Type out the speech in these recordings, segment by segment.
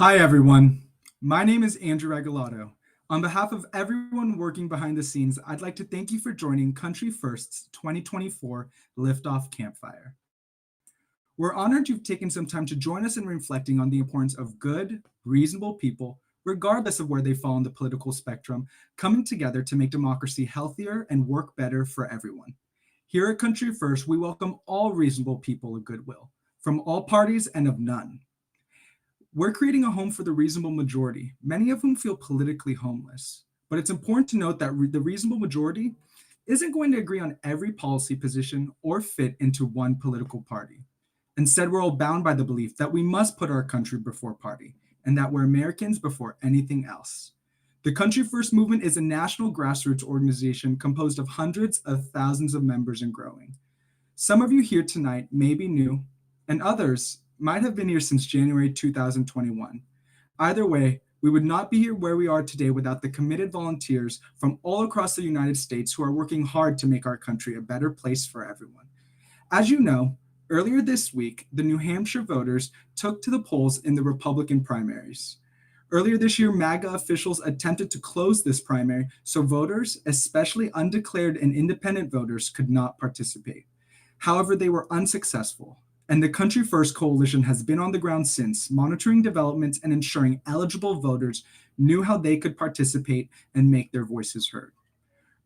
Hi, everyone. My name is Andrew Regalado. On behalf of everyone working behind the scenes, I'd like to thank you for joining Country First's 2024 Liftoff Campfire. We're honored you've taken some time to join us in reflecting on the importance of good, reasonable people, regardless of where they fall on the political spectrum, coming together to make democracy healthier and work better for everyone. Here at Country First, we welcome all reasonable people of goodwill, from all parties and of none. We're creating a home for the reasonable majority, many of whom feel politically homeless. But it's important to note that the reasonable majority isn't going to agree on every policy position or fit into one political party. Instead, we're all bound by the belief that we must put our country before party and that we're Americans before anything else. The Country First movement is a national grassroots organization composed of hundreds of thousands of members and growing. Some of you here tonight may be new, and others might have been here since January 2021. Either way, we would not be here where we are today without the committed volunteers from all across the United States who are working hard to make our country a better place for everyone. As you know, earlier this week, the New Hampshire voters took to the polls in the Republican primaries. Earlier this year, MAGA officials attempted to close this primary so voters, especially undeclared and independent voters, could not participate. However, they were unsuccessful, and the Country First Coalition has been on the ground since, monitoring developments and ensuring eligible voters knew how they could participate and make their voices heard.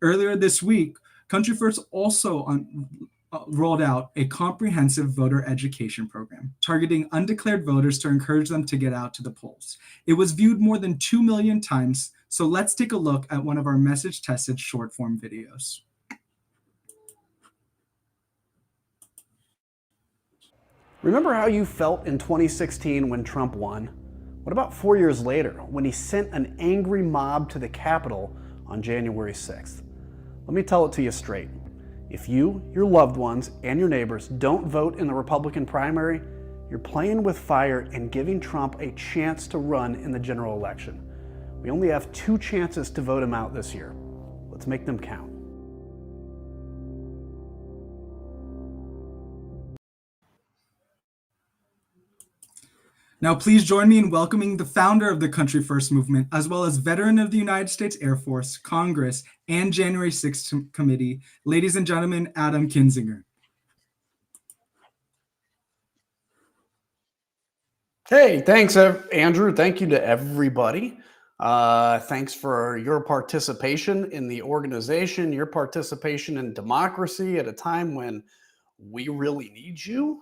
Earlier this week, Country First also rolled out a comprehensive voter education program targeting undeclared voters to encourage them to get out to the polls. It was viewed more than 2 million times, so let's take a look at one of our message-tested short-form videos. Remember how you felt in 2016 when Trump won? What about 4 years later when he sent an angry mob to the Capitol on January 6th? Let me tell it to you straight. If you, your loved ones, and your neighbors don't vote in the Republican primary, you're playing with fire and giving Trump a chance to run in the general election. We only have 2 chances to vote him out this year. Let's make them count. Now, please join me in welcoming the founder of the Country First movement, as well as veteran of the United States Air Force, Congress, and January 6th Committee, ladies and gentlemen, Adam Kinzinger. Hey, thanks, Andrew. Thank you to everybody. Thanks for your participation in the organization, your participation in democracy at a time when we really need you.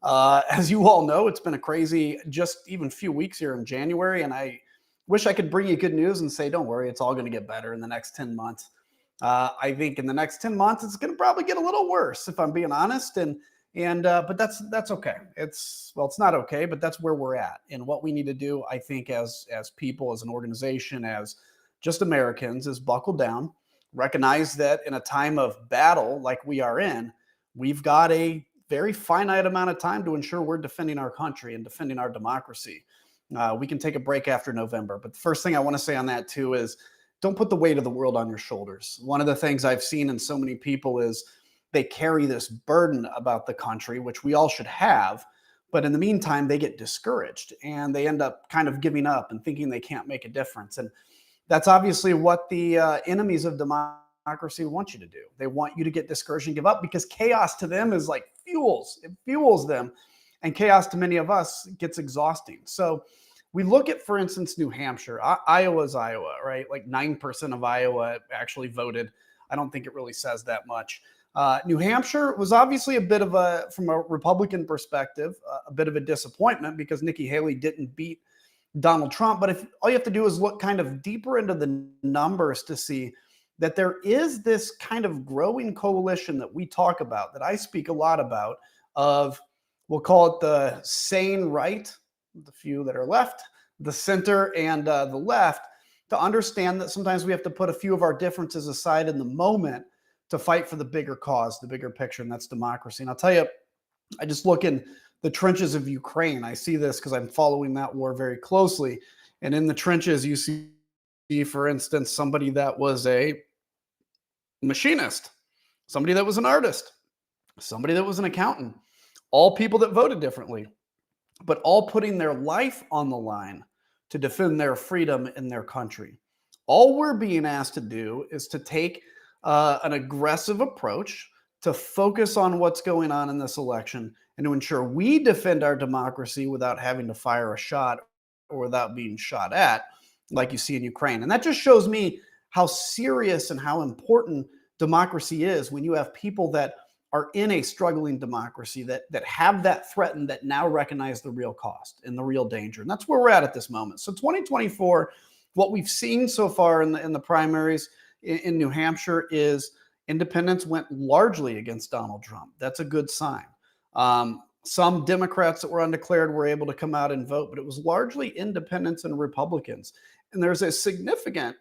As you all know, it's been a crazy, just even few weeks here in January, and I wish I could bring you good news and say, don't worry, it's all going to get better in the next 10 months. I think in the next 10 months, it's going to probably get a little worse, if I'm being honest. But that's okay. It's not okay, but that's where we're at. And what we need to do, I think, as people, as an organization, as just Americans, is buckle down, recognize that in a time of battle like we are in, we've got a very finite amount of time to ensure we're defending our country and defending our democracy. We can take a break after November. But the first thing I want to say on that, too, is don't put the weight of the world on your shoulders. One of the things I've seen in so many people is they carry this burden about the country, which we all should have. But in the meantime, they get discouraged and they end up kind of giving up and thinking they can't make a difference. And that's obviously what the enemies of democracy want you to do. They want you to get discouraged and give up because chaos to them is like fuels. It fuels them. And chaos to many of us gets exhausting. So we look at, for instance, New Hampshire. Iowa's Iowa, right? Like 9% of Iowa actually voted. I don't think it really says that much. New Hampshire was obviously a bit of a, from a Republican perspective, a bit of a disappointment because Nikki Haley didn't beat Donald Trump. But if all you have to do is look kind of deeper into the numbers to see that there is this kind of growing coalition that we talk about, that I speak a lot about, of, we'll call it the sane right, the few that are left, the center, and the left, to understand that sometimes we have to put a few of our differences aside in the moment to fight for the bigger cause, the bigger picture, and that's democracy. And I'll tell you, I just look in the trenches of Ukraine. I see this because I'm following that war very closely. And in the trenches, you see, for instance, somebody that was a machinist, somebody that was an artist, somebody that was an accountant, all people that voted differently, but all putting their life on the line to defend their freedom in their country. All we're being asked to do is to take an aggressive approach to focus on what's going on in this election and to ensure we defend our democracy without having to fire a shot or without being shot at, like you see in Ukraine. And that just shows me how serious and how important democracy is when you have people that are in a struggling democracy that have that threat and that now recognize the real cost and the real danger. And that's where we're at this moment. So 2024, what we've seen so far in the primaries in New Hampshire is independents went largely against Donald Trump. That's a good sign. Some Democrats that were undeclared were able to come out and vote, but it was largely independents and Republicans. And there's a significant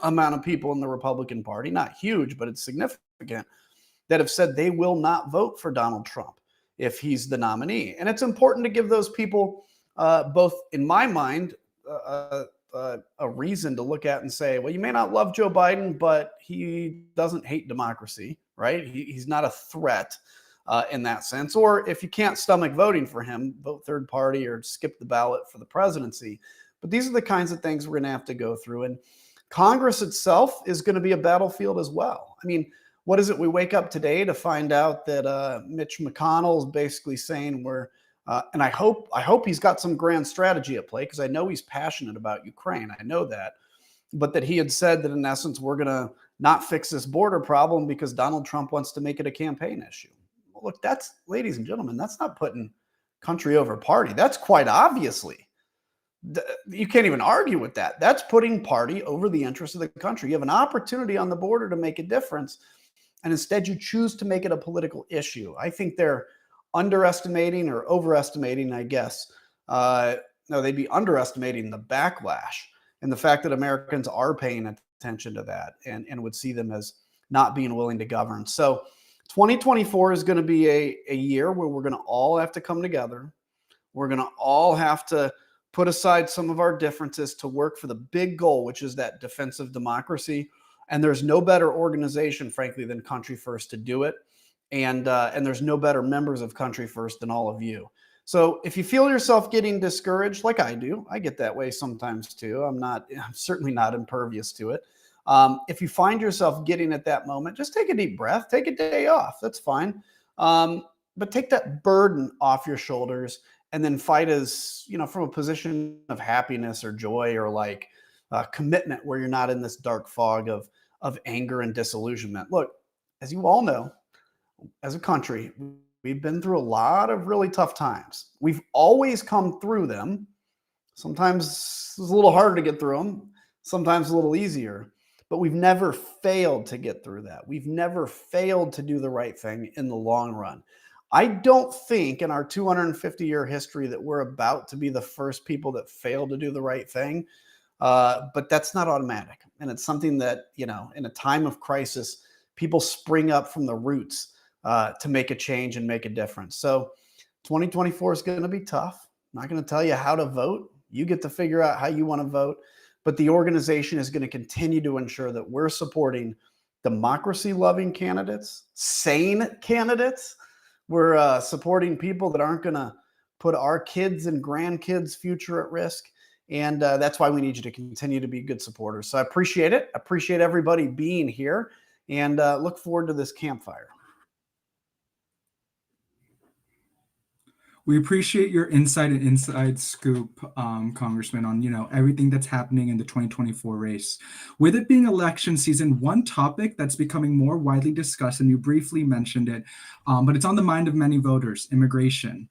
amount of people in the Republican Party, not huge, but it's significant, that have said they will not vote for Donald Trump if he's the nominee. And it's important to give those people, both in my mind, a reason to look at and say, well, you may not love Joe Biden, but he doesn't hate democracy, right? He's not a threat in that sense. Or if you can't stomach voting for him, vote third party or skip the ballot for the presidency. But these are the kinds of things we're going to have to go through. And Congress itself is going to be a battlefield as well. I mean, what is it? We wake up today to find out that Mitch McConnell is basically saying and I hope he's got some grand strategy at play, because I know he's passionate about Ukraine. I know that. But that he had said that in essence, we're going to not fix this border problem because Donald Trump wants to make it a campaign issue. Well, look, that's, ladies and gentlemen, that's not putting country over party. That's quite obviously. You can't even argue with that. That's putting party over the interest of the country. You have an opportunity on the border to make a difference, and instead you choose to make it a political issue. I think they're underestimating or overestimating, I guess. No, they'd be underestimating the backlash and the fact that Americans are paying attention to that and would see them as not being willing to govern. So 2024 is going to be a year where we're going to all have to come together. We're going to all have to put aside some of our differences to work for the big goal, which is that defensive democracy. And there's no better organization, frankly, than Country First to do it. And there's no better members of Country First than all of you. So if you feel yourself getting discouraged, like I do, I get that way sometimes too. I'm certainly not impervious to it. If you find yourself getting at that moment, just take a deep breath, take a day off. That's fine. But take that burden off your shoulders and then fight as, from a position of happiness or joy or like commitment, where you're not in this dark fog of anger and disillusionment. Look, as you all know, as a country, we've been through a lot of really tough times. We've always come through them. Sometimes it's a little harder to get through them, sometimes a little easier, but we've never failed to get through that. We've never failed to do the right thing in the long run. I don't think in our 250-year history that we're about to be the first people that fail to do the right thing, but that's not automatic. And it's something that, in a time of crisis, people spring up from the roots to make a change and make a difference. So 2024 is going to be tough. I'm not going to tell you how to vote. You get to figure out how you want to vote. But the organization is going to continue to ensure that we're supporting democracy-loving candidates, sane candidates. We're supporting people that aren't going to put our kids' and grandkids' future at risk. And that's why we need you to continue to be good supporters. So I appreciate it. I appreciate everybody being here, and look forward to this campfire. We appreciate your insight and inside scoop, Congressman, on everything that's happening in the 2024 race. With it being election season, one topic that's becoming more widely discussed, and you briefly mentioned it, but it's on the mind of many voters: immigration.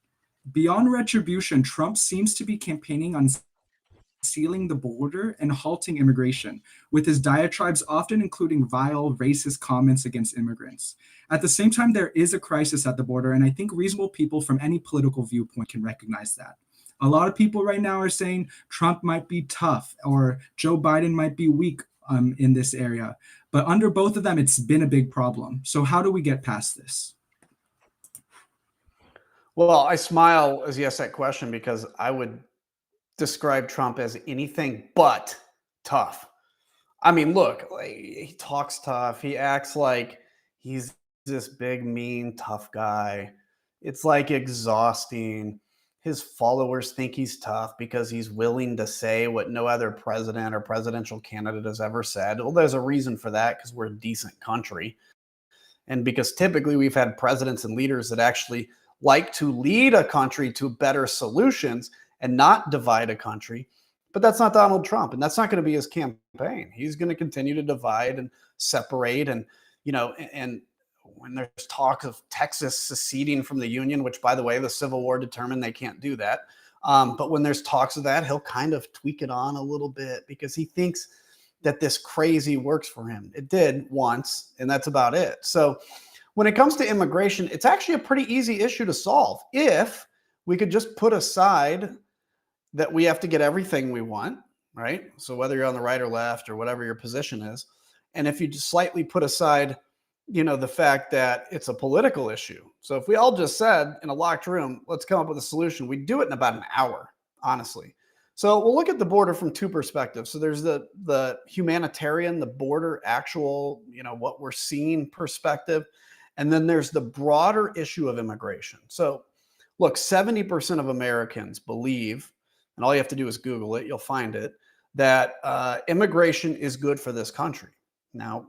Beyond retribution, Trump seems to be campaigning on sealing the border and halting immigration, with his diatribes often including vile, racist comments against immigrants. At the same time, there is a crisis at the border, and I think reasonable people from any political viewpoint can recognize that. A lot of people right now are saying Trump might be tough or Joe Biden might be weak in this area. But under both of them, it's been a big problem. So how do we get past this? Well, I smile as you ask that question because I would describe Trump as anything but tough. I mean, look, he talks tough. He acts like he's this big, mean, tough guy. It's like exhausting. his followers think he's tough because he's willing to say what no other president or presidential candidate has ever said. Well, there's a reason for that because we're a decent country. And because typically we've had presidents and leaders that actually like to lead a country to better solutions and not divide a country. But that's not Donald Trump, and that's not going to be his campaign. He's going to continue to divide and separate. And, and when there's talk of Texas seceding from the Union, which, by the way, the Civil War determined they can't do that. But when there's talks of that, he'll kind of tweak it on a little bit because he thinks that this crazy works for him. It did once, and that's about it. So when it comes to immigration, it's actually a pretty easy issue to solve if we could just put aside that we have to get everything we want, right? So whether you're on the right or left or whatever your position is, and if you just slightly put aside, the fact that it's a political issue. So if we all just said in a locked room, let's come up with a solution, we'd do it in about an hour, honestly. So we'll look at the border from two perspectives. So there's the humanitarian, the border actual, what we're seeing perspective. And then there's the broader issue of immigration. So look, 70% of Americans believe, and all you have to do is Google it, you'll find it, that immigration is good for this country. Now,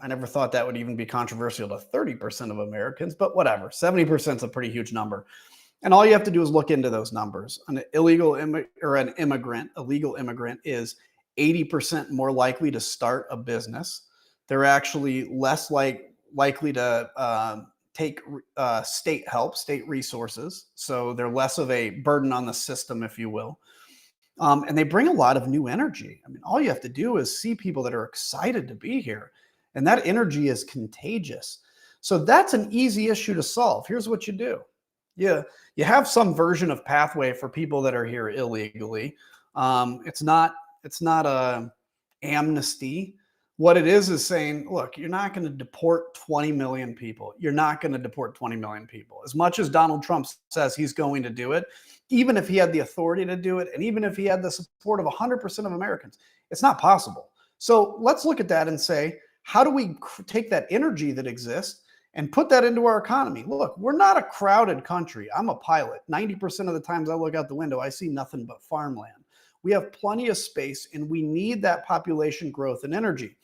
I never thought that would even be controversial to 30% of Americans, but whatever. 70% is a pretty huge number. And all you have to do is look into those numbers. An illegal immigrant is 80% more likely to start a business. They're actually less likely to take state help, state resources. So they're less of a burden on the system, if you will. And they bring a lot of new energy. I mean, all you have to do is see people that are excited to be here. And that energy is contagious. So that's an easy issue to solve. Here's what you do. You have some version of pathway for people that are here illegally. It's not a amnesty. What it is saying, look, you're not going to deport 20 million people. You're not going to deport 20 million people. As much as Donald Trump says he's going to do it, even if he had the authority to do it, and even if he had the support of 100% of Americans, it's not possible. So let's look at that and say, how do we take that energy that exists and put that into our economy? Look, we're not a crowded country. I'm a pilot. 90% of the times I look out the window, I see nothing but farmland. We have plenty of space, and we need that population growth and energy.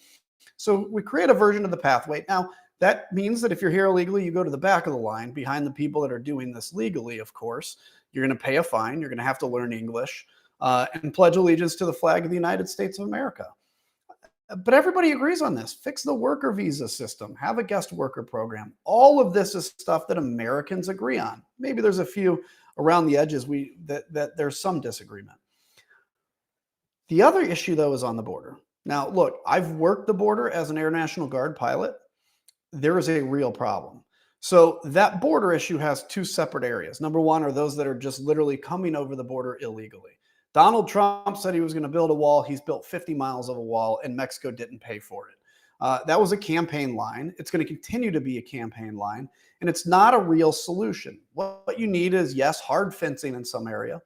So we create a version of the pathway. Now, that means that if you're here illegally, you go to the back of the line behind the people that are doing this legally, of course. You're going to pay a fine. You're going to have to learn English and pledge allegiance to the flag of the United States of America. But everybody agrees on this. Fix the worker visa system. Have a guest worker program. All of this is stuff that Americans agree on. Maybe there's a few around the edges that there's some disagreement. The other issue, though, is on the border. Now, look, I've worked the border as an Air National Guard pilot. There is a real problem. So that border issue has two separate areas. Number one are those that are just literally coming over the border illegally. Donald Trump said he was going to build a wall. He's built 50 miles of a wall, and Mexico didn't pay for it. That was a campaign line. It's going to continue to be a campaign line, and it's not a real solution. What you need is, yes, hard fencing in some area.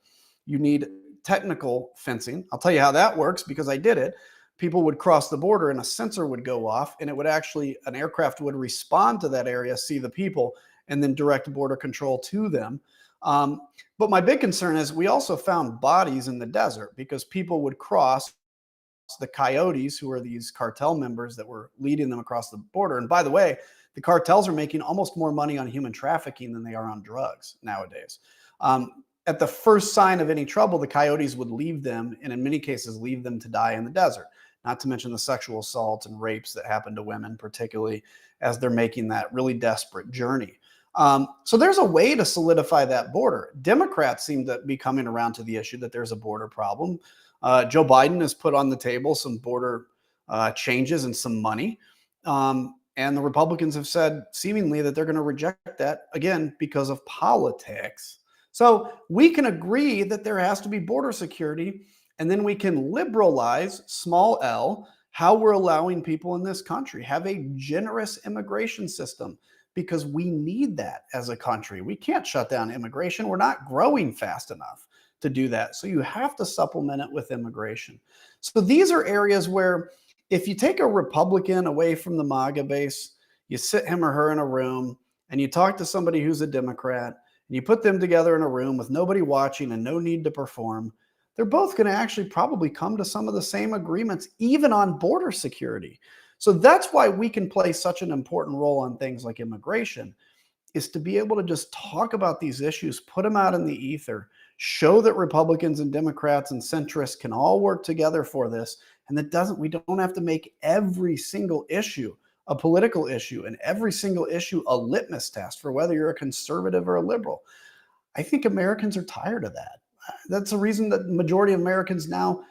You need technical fencing. I'll tell you how that works because I did it. People would cross the border and a sensor would go off, and it would actually, an aircraft would respond to that area, see the people, and then direct border control to them. But my big concern is we also found bodies in the desert because people would cross, the coyotes, who are these cartel members that were leading them across the border. And by the way, the cartels are making almost more money on human trafficking than they are on drugs nowadays. At the first sign of any trouble, the coyotes would leave them, and in many cases leave them to die in the desert. Not to mention the sexual assaults and rapes that happen to women, particularly as they're making that really desperate journey. So there's a way to solidify that border. Democrats seem to be coming around to the issue that there's a border problem. Joe Biden has put on the table some border changes and some money. And the Republicans have said seemingly that they're going to reject that, again, because of politics. So we can agree that there has to be border security, and then we can liberalize, small L, how we're allowing people in this country. Have a generous immigration system, because we need that as a country. We can't shut down immigration. We're not growing fast enough to do that. So you have to supplement it with immigration. So these are areas where if you take a Republican away from the MAGA base, you sit him or her in a room and you talk to somebody who's a Democrat and you put them together in a room with nobody watching and no need to perform, they're both going to actually probably come to some of the same agreements, even on border security. So that's why we can play such an important role on things like immigration, is to be able to just talk about these issues, put them out in the ether, show that Republicans and Democrats and centrists can all work together for this. And we don't have to make every single issue a political issue and every single issue a litmus test for whether you're a conservative or a liberal. I think Americans are tired of that. That's the reason that the majority of Americans now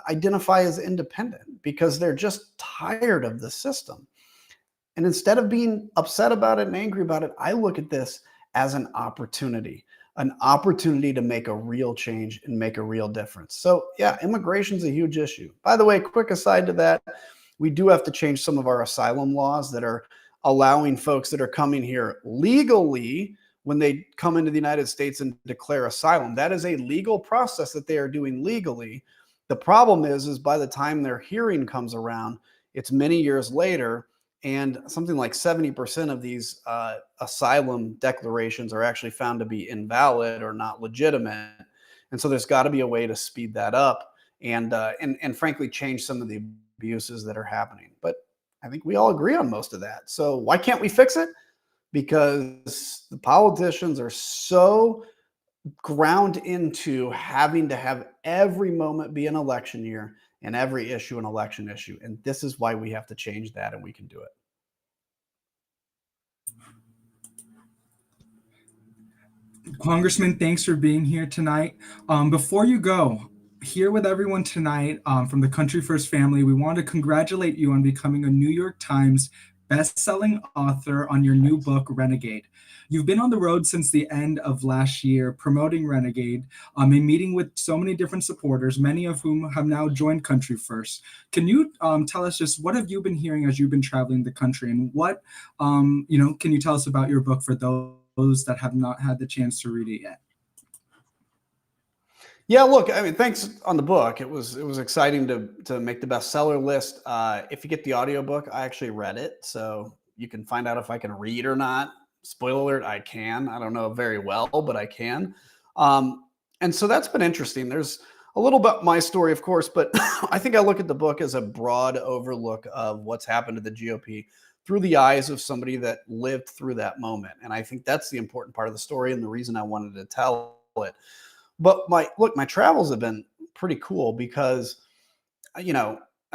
identify as independent, because they're just tired of the system. And instead of being upset about it and angry about it, I look at this as an opportunity to make a real change and make a real difference. So yeah, immigration is a huge issue. By the way, quick aside to that, we do have to change some of our asylum laws that are allowing folks that are coming here legally, when they come into the United States and declare asylum. That is a legal process that they are doing legally. The problem is by the time their hearing comes around, it's many years later, and something like 70% of these asylum declarations are actually found to be invalid or not legitimate. And so there's got to be a way to speed that up and frankly change some of the abuses that are happening. But I think we all agree on most of that. So why can't we fix it? Because the politicians are so ground into having to have every moment be an election year and every issue an election issue. And this is why we have to change that, and we can do it. Congressman, thanks for being here tonight. Before you go, here with everyone tonight from the Country First family, we want to congratulate you on becoming a New York Times best-selling author on your new book, Renegade. You've been on the road since the end of last year promoting Renegade and meeting with so many different supporters, many of whom have now joined Country First. Can you tell us just what have you been hearing as you've been traveling the country, and what, can you tell us about your book for those that have not had the chance to read it yet? Yeah, look, I mean, thanks on the book. It was exciting to make the bestseller list. If you get the audiobook, I actually read it, so you can find out if I can read or not. Spoiler alert, I can. I don't know very well, but I can. And so that's been interesting. There's a little bit my story, of course, but I think I look at the book as a broad overlook of what's happened to the GOP through the eyes of somebody that lived through that moment. And I think that's the important part of the story and the reason I wanted to tell it. But my travels have been pretty cool because,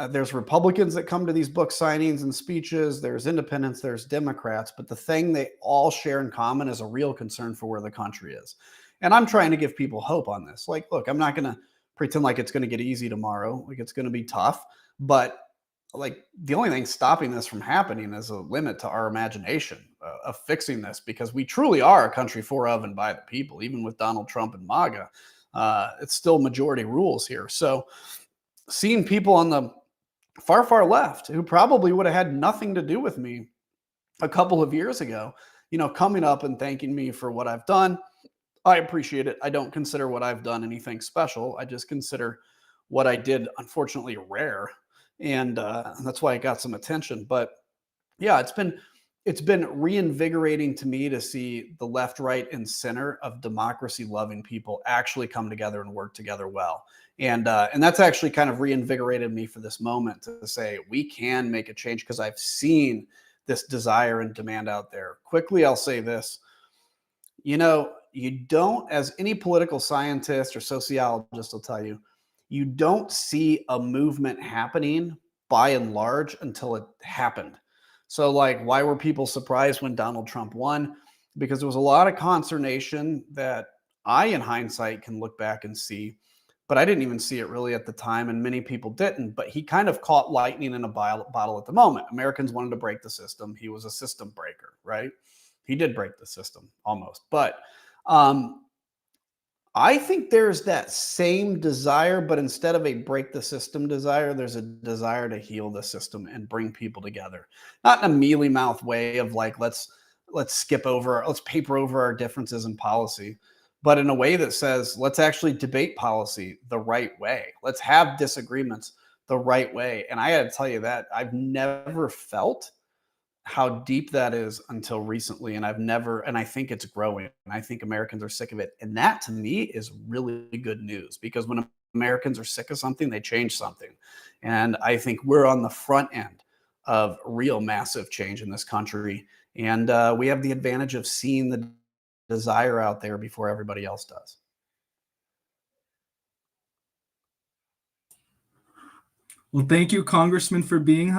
there's Republicans that come to these book signings and speeches. There's independents, there's Democrats. But the thing they all share in common is a real concern for where the country is. And I'm trying to give people hope on this. Like, look, I'm not going to pretend like it's going to get easy tomorrow. Like, it's going to be tough. But like, the only thing stopping this from happening is a limit to our imagination of fixing this, because we truly are a country for, of, and by the people. Even with Donald Trump and MAGA, it's still majority rules here. So seeing people on the far left who probably would have had nothing to do with me a couple of years ago, coming up and thanking me for what I've done, I appreciate it. I don't consider what I've done anything special. I just consider what I did, unfortunately, rare. And that's why it got some attention. But yeah, it's been reinvigorating to me to see the left, right, and center of democracy-loving people actually come together and work together well. And that's actually kind of reinvigorated me for this moment to say we can make a change, because I've seen this desire and demand out there. Quickly, I'll say this. You don't, as any political scientist or sociologist will tell you, you don't see a movement happening by and large until it happened. So like, why were people surprised when Donald Trump won? Because there was a lot of consternation that I, in hindsight, can look back and see, but I didn't even see it really at the time, and many people didn't. But he kind of caught lightning in a bottle at the moment. Americans wanted to break the system. He was a system breaker, right? He did break the system almost. But I think there's that same desire, but instead of a break the system desire, there's a desire to heal the system and bring people together. Not in a mealy mouth way of like, let's paper over our differences in policy, but in a way that says, let's actually debate policy the right way. Let's have disagreements the right way. And I got to tell you that I've never felt how deep that is until recently. And and I think it's growing. And I think Americans are sick of it. And that to me is really good news, because when Americans are sick of something, they change something. And I think we're on the front end of real massive change in this country. And we have the advantage of seeing the desire out there before everybody else does. Well, thank you, Congressman, for being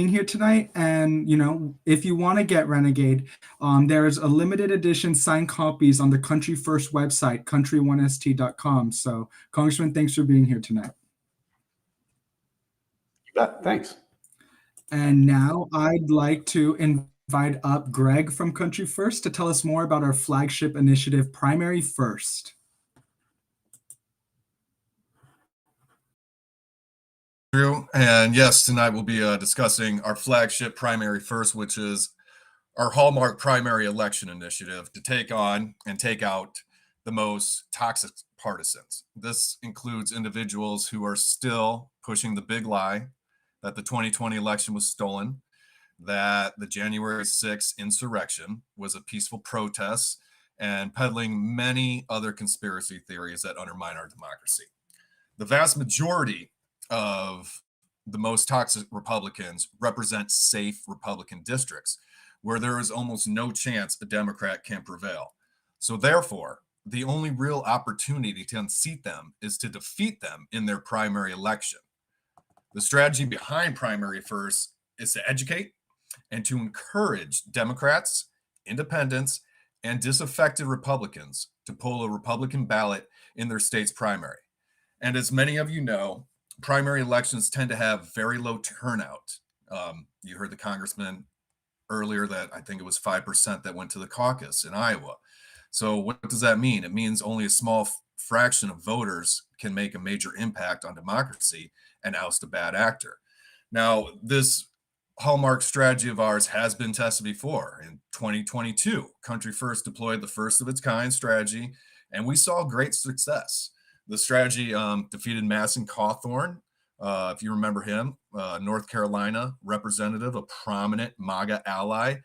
here tonight. And if you want to get Renegade, there's a limited edition signed copies on the Country First website, country1st.com. So, Congressman, thanks for being here tonight. Thanks. And now I'd like to invite up Greg from Country First to tell us more about our flagship initiative, Primary First. And yes, tonight we'll be discussing our flagship Primary First, which is our hallmark primary election initiative to take on and take out the most toxic partisans. This includes individuals who are still pushing the big lie that the 2020 election was stolen, that the January 6th insurrection was a peaceful protest, and peddling many other conspiracy theories that undermine our democracy. The vast majority of the most toxic Republicans represent safe Republican districts where there is almost no chance a Democrat can prevail. So therefore, the only real opportunity to unseat them is to defeat them in their primary election. The strategy behind Primary First is to educate and to encourage Democrats, independents, and disaffected Republicans to pull a Republican ballot in their state's primary. And as many of you know, primary elections tend to have very low turnout. You heard the congressman earlier that I think it was 5% that went to the caucus in Iowa. So what does that mean? It means only a small fraction of voters can make a major impact on democracy and oust a bad actor. Now, this hallmark strategy of ours has been tested before. In 2022, Country First deployed the first of its kind strategy, and we saw great success. The strategy defeated Madison Cawthorn, if you remember him, North Carolina representative, a prominent MAGA ally,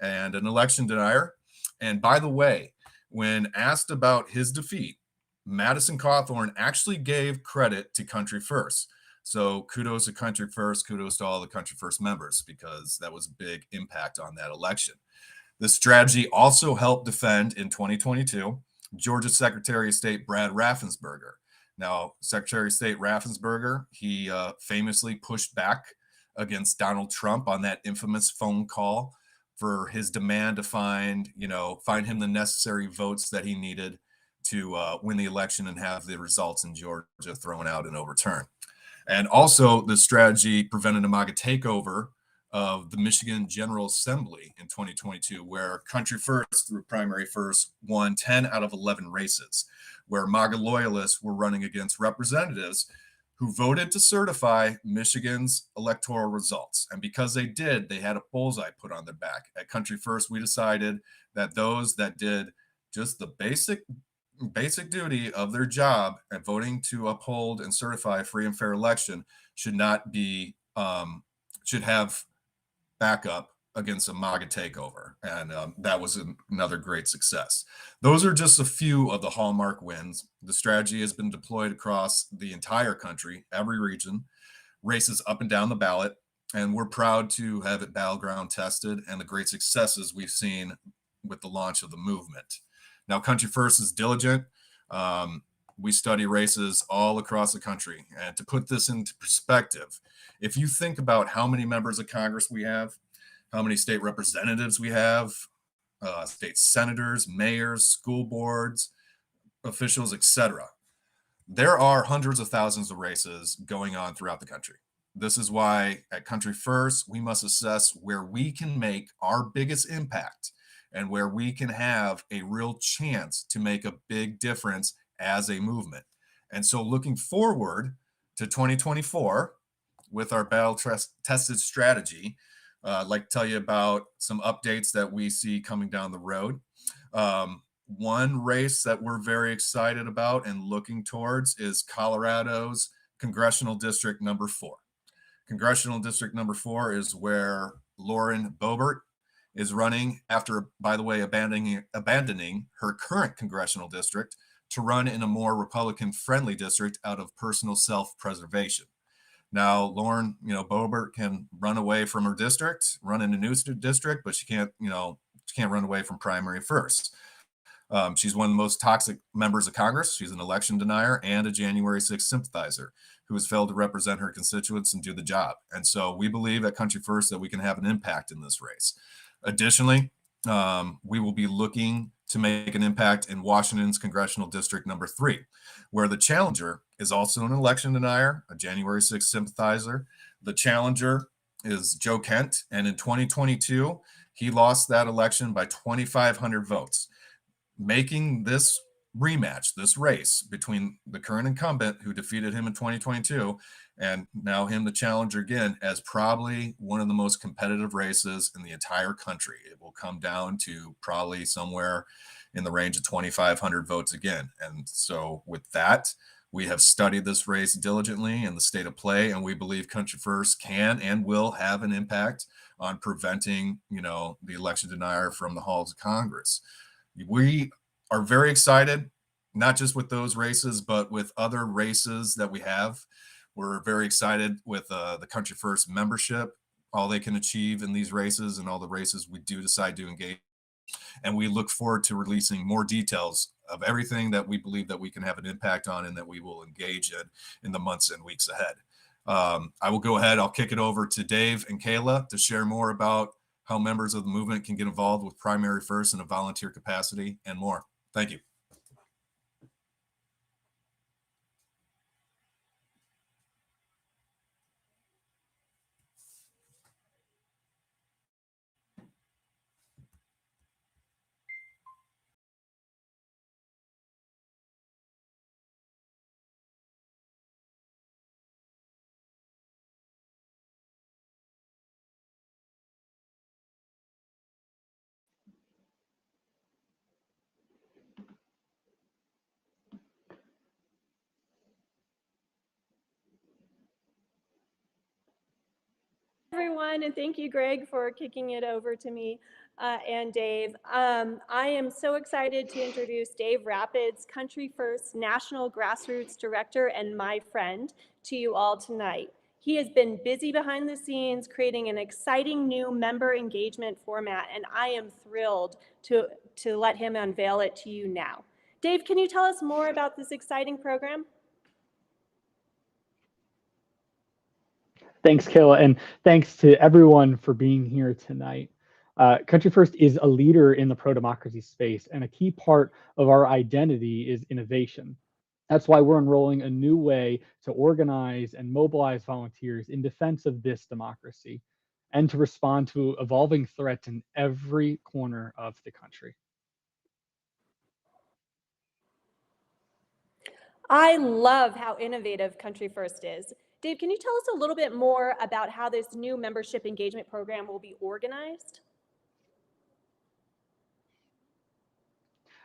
and an election denier. And by the way, when asked about his defeat, Madison Cawthorn actually gave credit to Country First. So kudos to Country First, kudos to all the Country First members, because that was a big impact on that election. This strategy also helped defend in 2022 Georgia Secretary of State Brad Raffensperger. Now, Secretary of State Raffensperger, he famously pushed back against Donald Trump on that infamous phone call for his demand to find him the necessary votes that he needed to win the election and have the results in Georgia thrown out and overturned. And also, the strategy prevented a MAGA takeover of the Michigan General Assembly in 2022, where Country First, through Primary First, won 10 out of 11 races, where MAGA loyalists were running against representatives who voted to certify Michigan's electoral results. And because they did, they had a bullseye put on their back. At Country First, we decided that those that did just the basic duty of their job at voting to uphold and certify a free and fair election should have backup against a MAGA takeover. And that was another great success. Those are just a few of the hallmark wins. The strategy has been deployed across the entire country, every region, races up and down the ballot. And we're proud to have it battleground tested and the great successes we've seen with the launch of the movement. Now, Country First is diligent. We study races all across the country. And to put this into perspective, if you think about how many members of Congress we have, how many state representatives we have, state senators, mayors, school boards, officials, etc., there are hundreds of thousands of races going on throughout the country. This is why at Country First, we must assess where we can make our biggest impact and where we can have a real chance to make a big difference as a movement. And so looking forward to 2024 with our battle-tested strategy, I'd like to tell you about some updates that we see coming down the road. One race that we're very excited about and looking towards is Colorado's Congressional District number 4. Congressional District number 4 is where Lauren Boebert is running after, by the way, abandoning her current congressional district to run in a more Republican-friendly district out of personal self-preservation. Now, Lauren, Boebert can run away from her district, run in a new district, but she can't run away from primary first. She's one of the most toxic members of Congress. She's an election denier and a January 6th sympathizer who has failed to represent her constituents and do the job. And so we believe at Country First that we can have an impact in this race. Additionally, we will be looking to make an impact in Washington's congressional district number 3, where the challenger is also an election denier, a January 6th sympathizer. The challenger is Joe Kent, and in 2022, he lost that election by 2,500 votes, making this rematch, this race between the current incumbent who defeated him in 2022 and now him the challenger again as probably one of the most competitive races in the entire country. It will come down to probably somewhere in the range of 2,500 votes again. And so with that, we have studied this race diligently in the state of play, and we believe Country First can and will have an impact on preventing, the election denier from the halls of Congress. We are very excited, not just with those races, but with other races that we have. We're very excited with the Country First membership, all they can achieve in these races and all the races we do decide to engage. And we look forward to releasing more details of everything that we believe that we can have an impact on and that we will engage in the months and weeks ahead. I will go ahead. I'll kick it over to Dave and Kayla to share more about how members of the movement can get involved with Primary First in a volunteer capacity and more. Thank you. Everyone, and thank you, Greg, for kicking it over to me and Dave. I am so excited to introduce Dave Rapids, Country First National Grassroots Director and my friend, to you all tonight. He has been busy behind the scenes creating an exciting new member engagement format, and I am thrilled to let him unveil it to you now. Dave, can you tell us more about this exciting program? Thanks, Kayla, and thanks to everyone for being here tonight. Country First is a leader in the pro-democracy space, and a key part of our identity is innovation. That's why we're enrolling a new way to organize and mobilize volunteers in defense of this democracy and to respond to evolving threats in every corner of the country. I love how innovative Country First is. Dave, can you tell us a little bit more about how this new membership engagement program will be organized?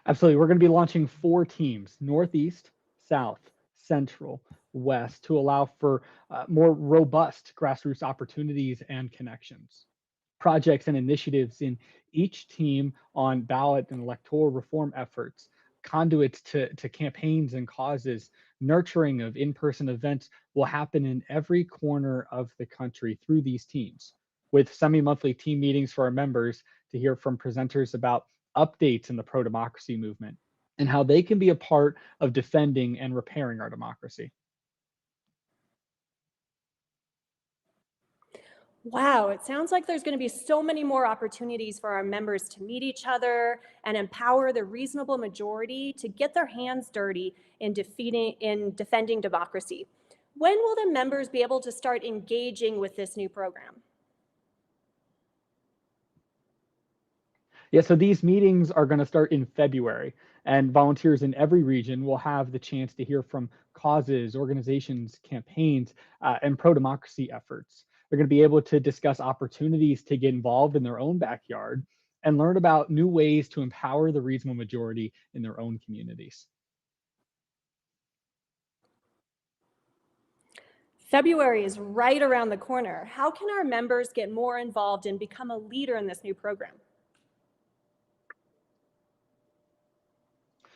Absolutely. We're going to be launching 4 teams, Northeast, South, Central, West, to allow for more robust grassroots opportunities and connections. Projects and initiatives in each team on ballot and electoral reform efforts, conduits to campaigns and causes, nurturing of in-person events will happen in every corner of the country through these teams, with semi-monthly team meetings for our members to hear from presenters about updates in the pro-democracy movement and how they can be a part of defending and repairing our democracy. Wow, it sounds like there's going to be so many more opportunities for our members to meet each other and empower the reasonable majority to get their hands dirty in defending democracy. When will the members be able to start engaging with this new program? Yeah, so these meetings are going to start in February, and volunteers in every region will have the chance to hear from causes, organizations, campaigns, and pro-democracy efforts. They're going to be able to discuss opportunities to get involved in their own backyard and learn about new ways to empower the reasonable majority in their own communities. February is right around the corner. How can our members get more involved and become a leader in this new program?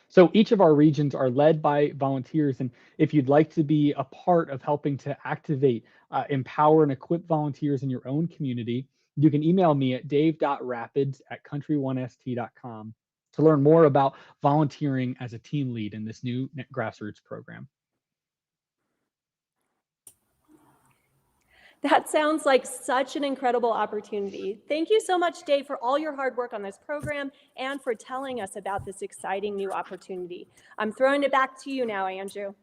So each of our regions are led by volunteers. And if you'd like to be a part of helping to activate, empower, and equip volunteers in your own community, you can email me at dave.rapids@country1st.com to learn more about volunteering as a team lead in this new grassroots program. That sounds like such an incredible opportunity. Thank you so much, Dave, for all your hard work on this program and for telling us about this exciting new opportunity. I'm throwing it back to you now, Andrew.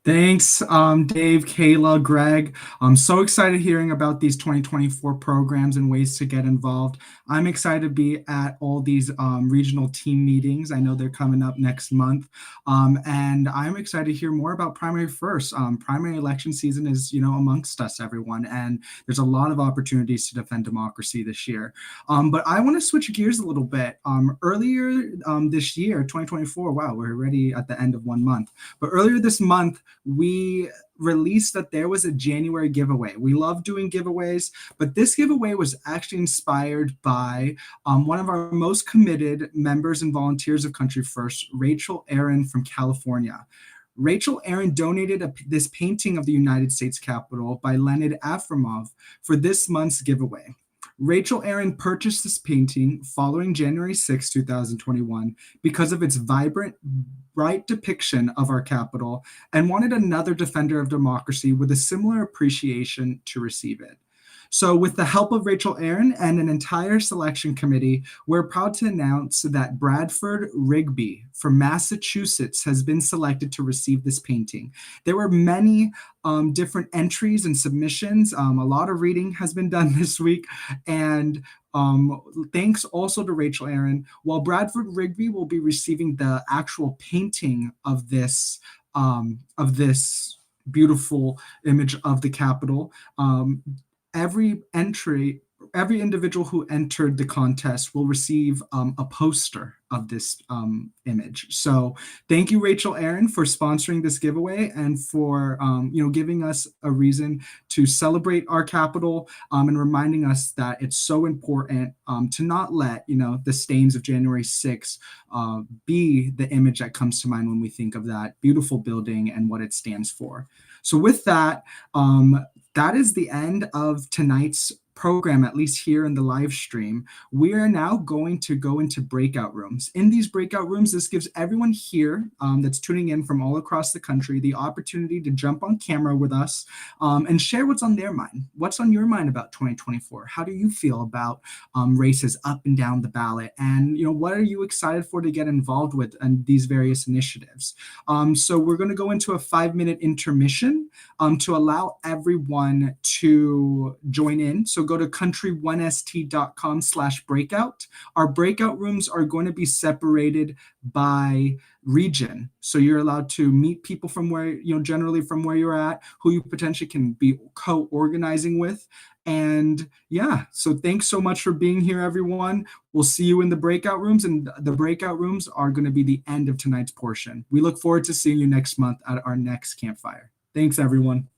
Thanks, Dave, Kayla, Greg. I'm so excited hearing about these 2024 programs and ways to get involved. I'm excited to be at all these regional team meetings. I know they're coming up next month. And I'm excited to hear more about Primary First. Primary election season is, amongst us, everyone. And there's a lot of opportunities to defend democracy this year. But I want to switch gears a little bit. Earlier this year, 2024, wow, we're already at the end of 1 month. But earlier this month, we released that there was a January giveaway. We love doing giveaways, but this giveaway was actually inspired by one of our most committed members and volunteers of Country First, Rachel Aaron from California. Rachel Aaron donated this painting of the United States Capitol by Leonid Afremov for this month's giveaway. Rachel Aaron purchased this painting following January 6, 2021, because of its vibrant, bright depiction of our Capitol and wanted another defender of democracy with a similar appreciation to receive it. So with the help of Rachel Aaron and an entire selection committee, we're proud to announce that Bradford Rigby from Massachusetts has been selected to receive this painting. There were many different entries and submissions. A lot of reading has been done this week. And thanks also to Rachel Aaron. While Bradford Rigby will be receiving the actual painting of this beautiful image of the Capitol, every individual who entered the contest will receive a poster of this image. So thank you, Rachel Aaron, for sponsoring this giveaway and for giving us a reason to celebrate our Capitol and reminding us that it's so important to not let the stains of January 6th be the image that comes to mind when we think of that beautiful building and what it stands for. So with that, that is the end of tonight's program, at least here in the live stream. We are now going to go into breakout rooms. In these breakout rooms, this gives everyone here that's tuning in from all across the country the opportunity to jump on camera with us and share what's on their mind. What's on your mind about 2024? How do you feel about races up and down the ballot? And what are you excited for to get involved with in these various initiatives? So we're going to go into a 5-minute intermission to allow everyone to join in. So go to country1st.com/breakout. Our breakout rooms are going to be separated by region. So you're allowed to meet people from where, generally from where you're at, who you potentially can be co-organizing with. And yeah, so thanks so much for being here, everyone. We'll see you in the breakout rooms, and the breakout rooms are going to be the end of tonight's portion. We look forward to seeing you next month at our next campfire. Thanks, everyone.